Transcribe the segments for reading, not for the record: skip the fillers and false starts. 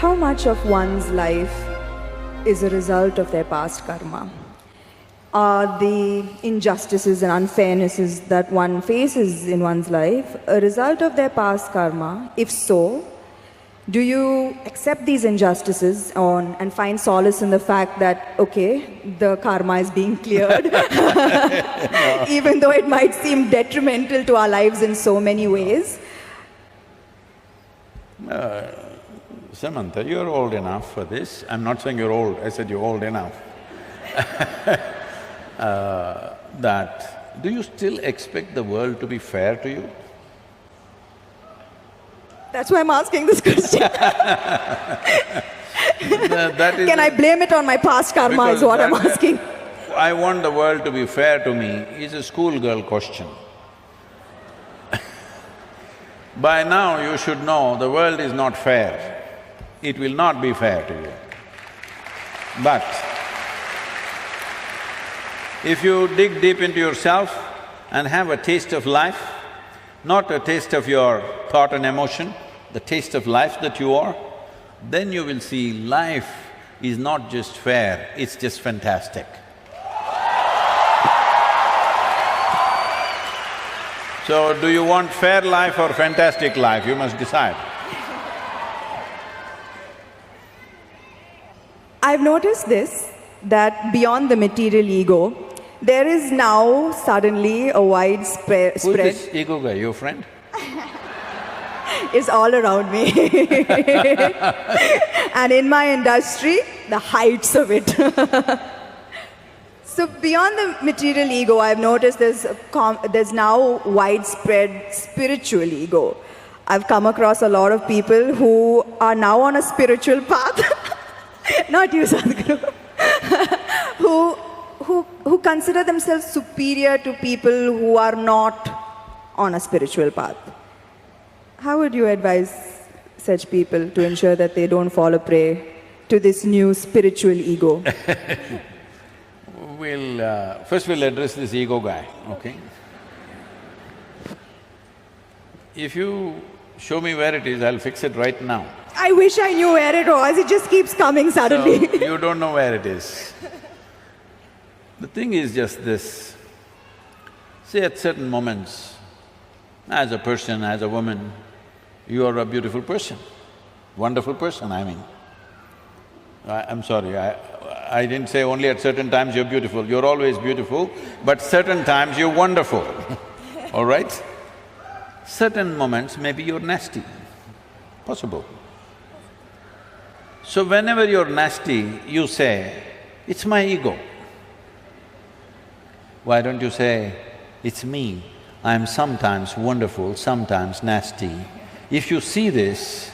how much of one's life is a result of their past karma? Are the injustices and unfairnesses that one faces in one's life a result of their past karma? If so, do you accept these injustices and find solace in the fact that, okay, the karma is being cleared, even though it might seem detrimental to our lives in so many ways? Samantha, you're old enough for this. I'm not saying you're old, I said you're old enough. Do you still expect the world to be fair to you? That's why I'm asking this question. Can I blame it on my past karma is what I'm asking. I want the world to be fair to me is a schoolgirl question. By now you should know the world is not fair. It will not be fair to you. But if you dig deep into yourself and have a taste of life, not a taste of your thought and emotion, the taste of life that you are, then you will see life is not just fair, it's just fantastic. So, do you want fair life or fantastic life? You must decide. I've noticed this, that beyond the material ego, there is now suddenly a widespread… Who's this ego guy, your friend? Is all around me. And in my industry, the heights of it. So beyond the material ego, I've noticed there's now widespread spiritual ego. I've come across a lot of people who are now on a spiritual path, not you, Sadhguru, who consider themselves superior to people who are not on a spiritual path. How would you advise such people to ensure that they don't fall a prey to this new spiritual ego? First we'll address this ego guy, okay? If you show me where it is, I'll fix it right now. I wish I knew where it was, it just keeps coming suddenly. So, you don't know where it is. The thing is just this, say at certain moments, as a person, as a woman, you are a beautiful person, wonderful person, I mean. I'm sorry, I didn't say only at certain times you're beautiful, you're always beautiful, but certain times you're wonderful, all right? Certain moments maybe you're nasty, possible. So whenever you're nasty, you say, it's my ego. Why don't you say, it's me, I'm sometimes wonderful, sometimes nasty. If you see this,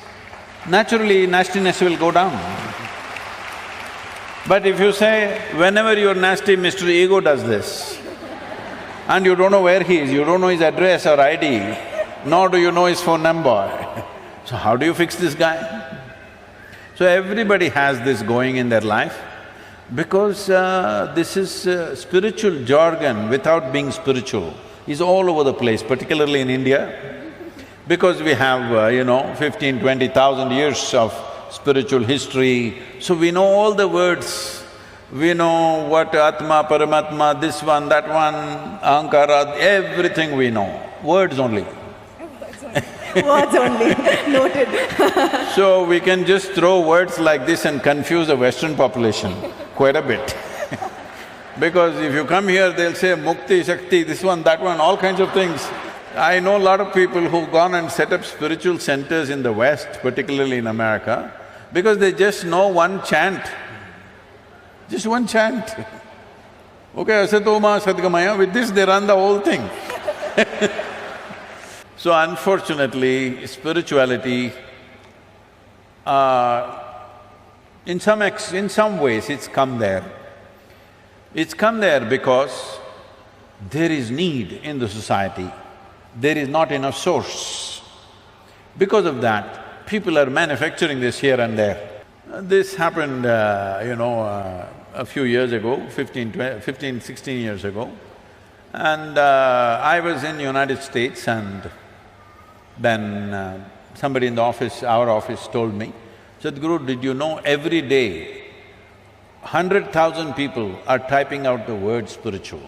naturally nastiness will go down. But if you say, whenever you're nasty, Mr. Ego does this, and you don't know where he is, you don't know his address or ID, nor do you know his phone number, so how do you fix this guy? So everybody has this going in their life, because this is spiritual jargon without being spiritual is all over the place, particularly in India. Because we have, 15, 20,000 years of spiritual history, so we know all the words. We know what Atma, Paramatma, this one, that one, Ahankara, everything we know, words only. Words only, noted. So we can just throw words like this and confuse the Western population quite a bit. Because if you come here, they'll say Mukti, Shakti, this one, that one, all kinds of things. I know a lot of people who've gone and set up spiritual centers in the West, particularly in America, because they just know one chant, just one chant. Okay, Asatoma Sadgamaya, with this they run the whole thing. So unfortunately, spirituality, in some ways it's come there. It's come there because there is need in the society, there is not enough source. Because of that, people are manufacturing this here and there. This happened, a few years ago, 16 years ago. And I was in United States, and then somebody in the office, our office, told me, Sadhguru, did you know every day 100,000 people are typing out the word spiritual?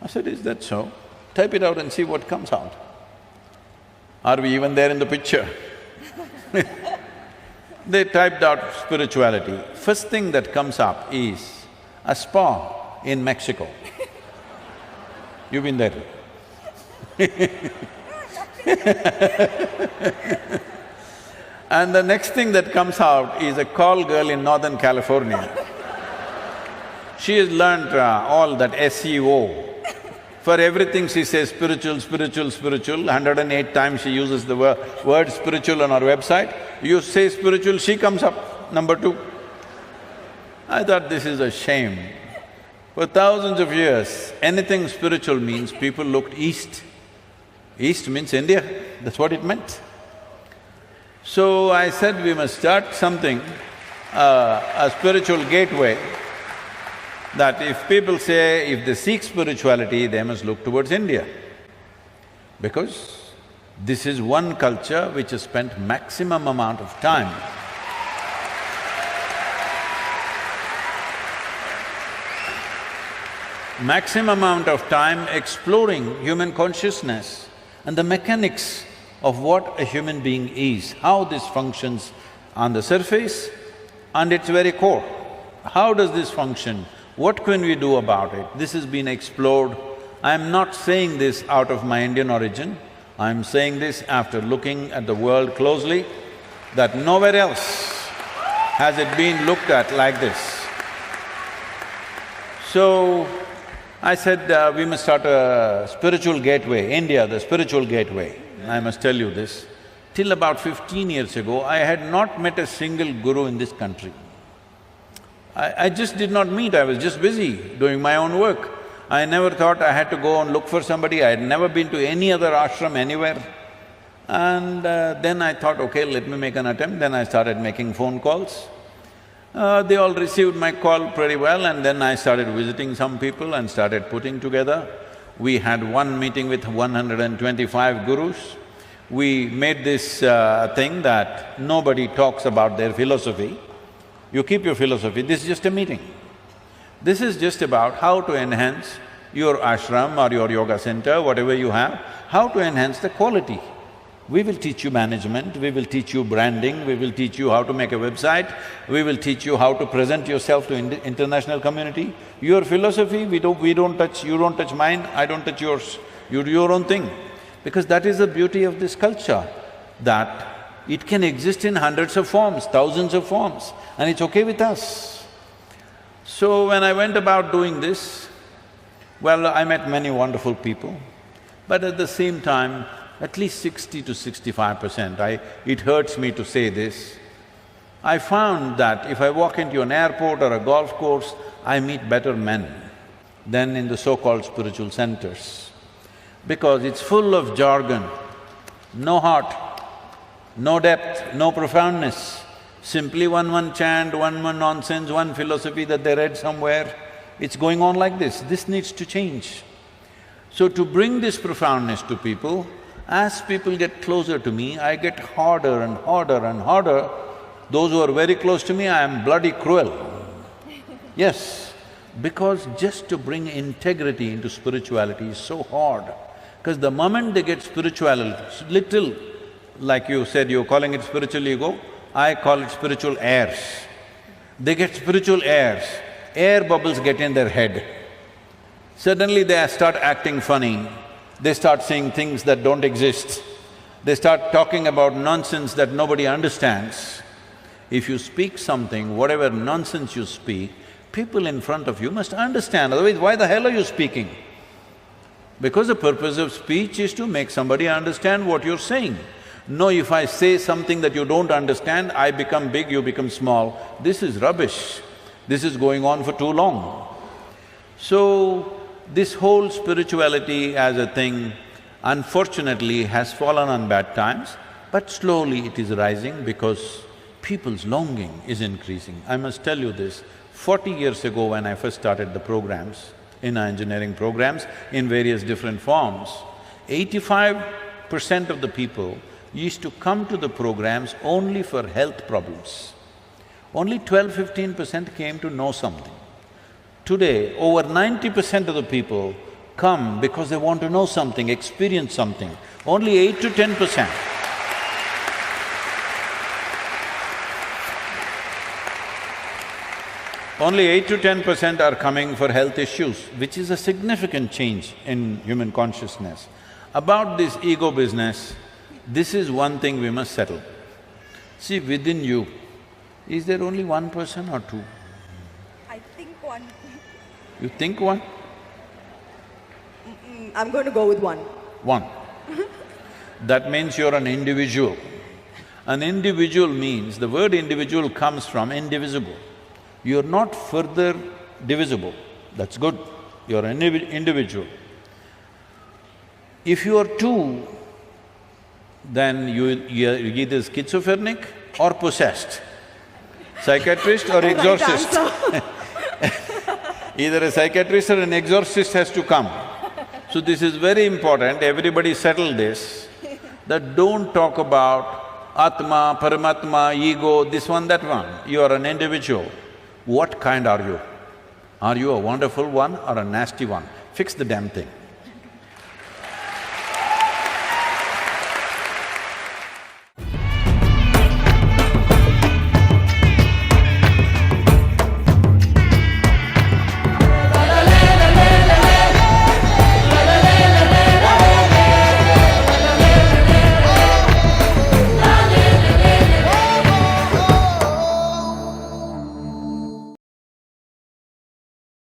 I said, is that so? Type it out and see what comes out. Are we even there in the picture? They typed out spirituality. First thing that comes up is a spa in Mexico. You've been there. And the next thing that comes out is a call girl in Northern California. She has learned all that SEO. For everything she says spiritual, spiritual, spiritual. 108 times she uses the word spiritual on our website. You say spiritual, she comes up, number 2. I thought this is a shame. For thousands of years, anything spiritual means people looked east. East means India, that's what it meant. So I said we must start something, a spiritual gateway, that if people say if they seek spirituality, they must look towards India. Because this is one culture which has spent maximum amount of time exploring human consciousness and the mechanics of what a human being is, how this functions on the surface and its very core. How does this function? What can we do about it? This has been explored. I'm not saying this out of my Indian origin, I'm saying this after looking at the world closely, that nowhere else has it been looked at like this. So, I said, we must start a spiritual gateway, India, the spiritual gateway. I must tell you this, till about 15 years ago, I had not met a single guru in this country. I just did not meet, I was just busy doing my own work. I never thought I had to go and look for somebody, I had never been to any other ashram anywhere. And then I thought, okay, let me make an attempt, then I started making phone calls. They all received my call pretty well, and then I started visiting some people and started putting together. We had one meeting with 125 gurus. We made this thing that nobody talks about their philosophy. You keep your philosophy, this is just a meeting. This is just about how to enhance your ashram or your yoga center, whatever you have, how to enhance the quality. We will teach you management, we will teach you branding, we will teach you how to make a website, we will teach you how to present yourself to international community. Your philosophy, we don't touch, you don't touch mine, I don't touch yours. You do your own thing. Because that is the beauty of this culture, that it can exist in hundreds of forms, thousands of forms, and it's okay with us. So when I went about doing this, well, I met many wonderful people, but at the same time, at least 60 to 65%, it hurts me to say this, I found that if I walk into an airport or a golf course, I meet better men than in the so-called spiritual centers. Because it's full of jargon, no heart, no depth, no profoundness, simply one chant, one nonsense, one philosophy that they read somewhere. It's going on like this. This needs to change. So to bring this profoundness to people, as people get closer to me, I get harder and harder and harder. Those who are very close to me, I am bloody cruel. Yes, because just to bring integrity into spirituality is so hard. Because the moment they get spiritual, little, like you said, you're calling it spiritual ego, I call it spiritual airs. They get spiritual airs, air bubbles get in their head. Suddenly they start acting funny, they start saying things that don't exist, they start talking about nonsense that nobody understands. If you speak something, whatever nonsense you speak, people in front of you must understand, otherwise why the hell are you speaking? Because the purpose of speech is to make somebody understand what you're saying. No, if I say something that you don't understand, I become big, you become small. This is rubbish. This is going on for too long. So, this whole spirituality as a thing, unfortunately, has fallen on bad times, but slowly it is rising because people's longing is increasing. I must tell you this, 40 years ago when I first started the programs, in engineering programs, in various different forms, 85% of the people used to come to the programs only for health problems. Only 12–15% came to know something. Today, over 90% of the people come because they want to know something, experience something. Only 8 to 10%. Only 8 to 10% are coming for health issues, which is a significant change in human consciousness. About this ego business, this is one thing we must settle. See, within you, is there only one person or two? I think one. You think one? I'm going to go with one. One. That means you're an individual. An individual means, the word individual comes from indivisible. You're not further divisible, that's good, you're an individual. If you are two, then you're either schizophrenic or possessed, psychiatrist or exorcist. Either a psychiatrist or an exorcist has to come. So this is very important, everybody settle this, that don't talk about Atma, Paramatma, ego, this one, that one. You are an individual. What kind are you? Are you a wonderful one or a nasty one? Fix the damn thing.